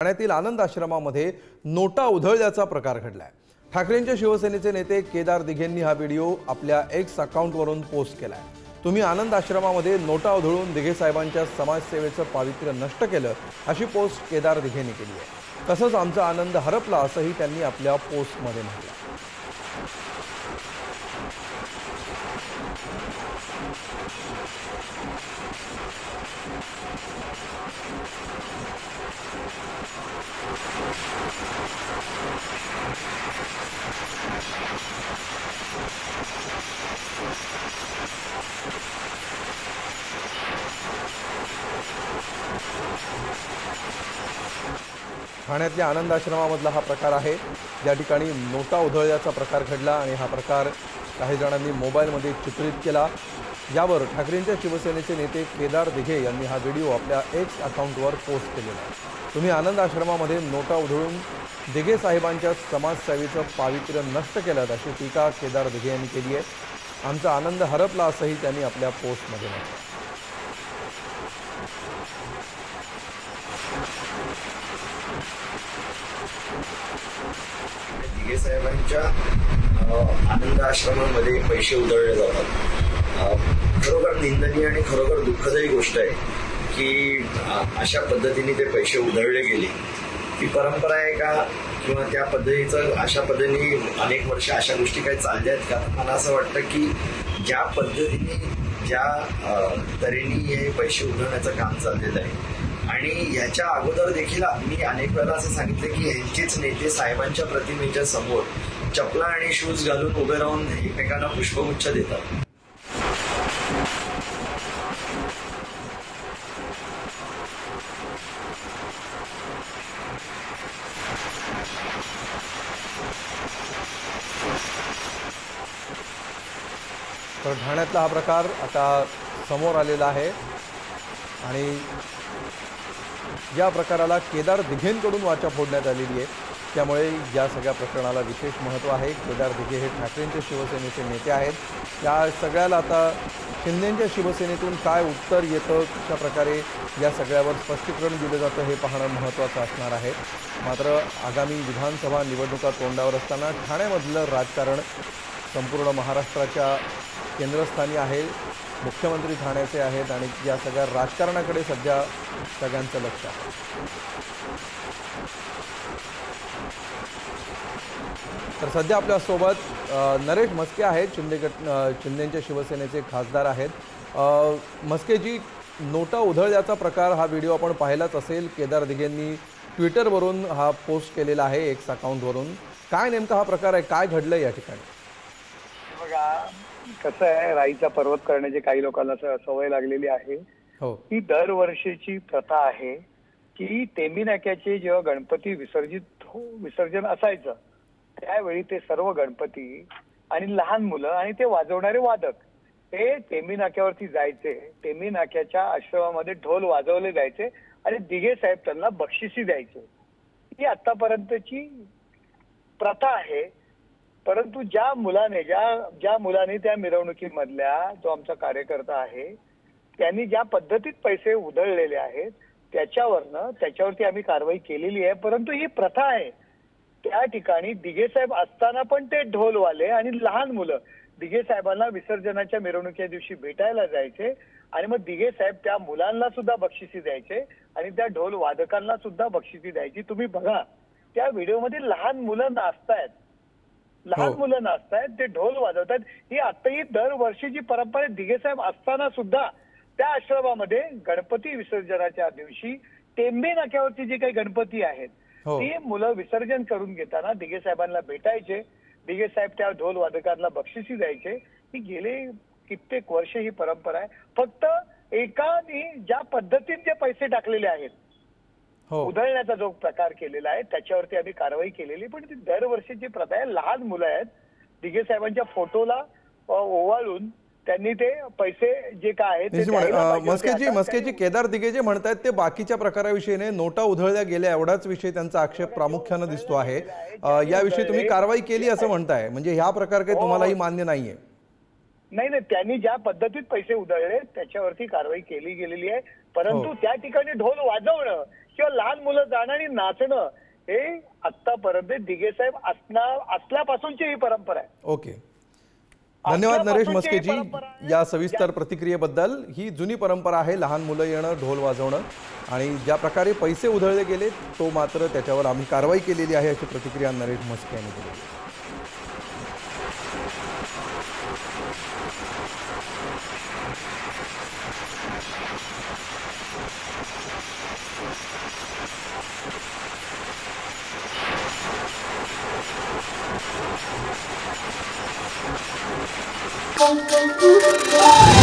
ठाण्यातील आनंद आश्रमामध्ये नोटा उधळल्याचा प्रकार घडलाय। ठाकरेंच्या शिवसेनेचे नेते केदार दिघेंनी हा व्हिडिओ आपल्या एक्स अकाउंटवरून पोस्ट केलाय। तुम्ही आनंद आश्रमामध्ये नोटा उधळून दिघे साहेबांच्या समाजसेवेचं पावित्र्य नष्ट केलं अशी पोस्ट केदार दिघेंनी केली आहे। तसंच आमचा आनंद हरपला असंही त्यांनी आपल्या पोस्टमध्ये म्हटलं। ठाण्यातल्या आनंद आश्रमामधला हा प्रकार आहे, ज्या ठिकाणी नोटा उधळल्याचा प्रकार घडला आणि हा प्रकार काही जणांनी मोबाईलमध्ये चित्रित केला। यावर ठाकरेंच्या शिवसेनेचे नेते केदार दिघे यांनी हा व्हिडिओ आपल्या एक्स अकाउंटवर पोस्ट केलेला आहे। तुम्ही आनंद आश्रमामध्ये नोटा उधळून दिघे साहेबांच्या समाजसेवेचं पावित्र्य नष्ट केलं अशी टीका केदार दिघे यांनी केली आहे। आमचा आनंद हरपला असंही त्यांनी आपल्या पोस्टमध्ये म्हटलं। दिघे साहेबांच्या आनंद आश्रमामध्ये पैसे उधळले जातात। खरोखर निंदनीय आणि खरोखर दुःखदायी गोष्ट आहे की अशा पद्धतीने ते पैसे उधळले गेले। ती परंपरा आहे का किंवा त्या पद्धतीचं अशा पद्धतीने अनेक वर्ष अशा गोष्टी काही चालल्या आहेत का? मला असं वाटतं की ज्या पद्धतीने ज्या तऱ्हेने हे पैसे उधळण्याचं काम चाललेलं आहे आणि ह्याच्या अगोदर देखील मी अनेक वेळा असं सांगितलं की ह्यांचेच नेते साहेबांच्या प्रतिमेच्या समोर चपला आणि शूज घालून उभे राहून एकमेकांना पुष्पगुच्छ देतात। तर ठाण्यातला हा प्रकार आता समोर आलेला आहे आणि या प्रकाराला केदार दिघेंकडून वाचा फोडण्यात आलेली आहे। त्यामुळे या सगळ्या प्रकरणाला विशेष महत्त्व आहे। केदार दिघे हे ठाकरेंच्या शिवसेनेचे नेते आहेत। या सगळ्याला आता शिंदेंच्या शिवसेनेतून काय उत्तर येतं, कशा प्रकारे या सगळ्यावर स्पष्टीकरण दिलं जातं हे पाहणं महत्त्वाचं असणार आहे। मात्र आगामी विधानसभा निवडणुका तोंडावर असताना ठाण्यामधलं राजकारण संपूर्ण महाराष्ट्राच्या केंद्रस्थानी आहे। मुख्यमंत्री ठाण्याचे आहेत आणि या सगळ्या राजकारणाकडे सध्या सगळ्यांचं लक्ष आहे। तर सध्या आपल्यासोबत नरेश म्हस्के आहेत, शिंदेंच्या शिवसेनेचे खासदार आहेत। म्हस्केजी, नोटा उधळल्याचा प्रकार हा व्हिडिओ आपण पाहिलाच असेल। केदार दिघेंनी ट्विटरवरून हा पोस्ट केलेला आहे, एक्स अकाउंटवरून। काय नेमका हा प्रकार आहे, काय घडलं या ठिकाणी? बघा कसं आहे, राईचा पर्वत करण्याची काही लोकांना सवय लागलेली आहे। ही दरवर्षीची प्रथा आहे की टेंबी नाक्याचे जेव्हा गणपती विसर्जन असायचं त्यावेळी ते सर्व गणपती आणि लहान मुलं आणि ते वाजवणारे वादक हे टेंबी नाक्यावरती जायचे। टेंबी नाक्याच्या आश्रमामध्ये ढोल वाजवले जायचे आणि दिघे साहेब त्यांना बक्षिसी द्यायचे। ही आतापर्यंतची प्रथा आहे। परंतु ज्या मुलाने त्या मिरवणुकीमधल्या जो आमचा कार्यकर्ता आहे त्यांनी ज्या पद्धतीत पैसे उधळलेले आहेत त्याच्यावरती आम्ही कारवाई केलेली आहे। परंतु ही प्रथा आहे, त्या ठिकाणी दिघे साहेब असताना पण ते ढोलवाले आणि लहान मुलं दिघे साहेबांना विसर्जनाच्या मिरवणुकीच्या दिवशी भेटायला जायचे आणि मग दिघे साहेब त्या मुलांना सुद्धा बक्षिसी द्यायचे आणि त्या ढोल वादकांना सुद्धा बक्षिसी द्यायची। तुम्ही बघा त्या व्हिडिओमध्ये लहान मुलं नाचतायत, ते ढोल वाजवतात। ही आताही दरवर्षीची परंपरा आहे। दिघे साहेब असताना सुद्धा त्या आश्रमामध्ये गणपती विसर्जनाच्या दिवशी टेंबे नाक्यावरती जे काही गणपती आहेत ती मुलं विसर्जन करून घेताना दिघे साहेबांना भेटायचे। दिघे साहेब त्या ढोल वादकांना बक्षिसी द्यायचे। ही गेले कित्येक वर्ष ही परंपरा आहे। फक्त एकाने ज्या पद्धतीत जे पैसे टाकलेले आहेत, उधळण्याचा जो प्रकार केलेला आहे त्याच्यावरती आम्ही कारवाई केलेली, पण ती दरवर्षीची प्रथा आहे। लहान मुलं आहेत, दिघे साहेबांच्या फोटोला ओवाळून त्यांनी ते पैसे जे काय आहेत मस्केजी, केदार दिघे जे म्हणतायत ते बाकीच्या प्रकाराविषयी नाही, नोटा उधळल्या गेल्या एवढाच विषय त्यांचा आक्षेप प्रामुख्याने दिसतो आहे। याविषयी तुम्ही कारवाई केली असं म्हणताय, म्हणजे ह्या प्रकार काही तुम्हालाही मान्य नाहीये? नाही नाही, त्यांनी ज्या पद्धतीत पैसे उधळले त्याच्यावरती कारवाई केली गेलेली आहे, परंतु त्या ठिकाणी ढोल वाजवणं किंवा लहान मुलं जाणं आणि नाचणं हे आतापर्यंत दिघे साहेब असल्यापासूनची ही परंपरा आहे. ओके, धन्यवाद नरेश मस्केजी परंपरा आहे. या सविस्तर प्रतिक्रियेबद्दल. ही जुनी परंपरा आहे लहान मुलं येणं, ढोल वाजवणं, आणि ज्या प्रकारे पैसे उधळले गेले तो मात्र त्याच्यावर आम्ही कारवाई केलेली आहे अशी प्रतिक्रिया नरेश मस्के यांनी दिली. Thank you.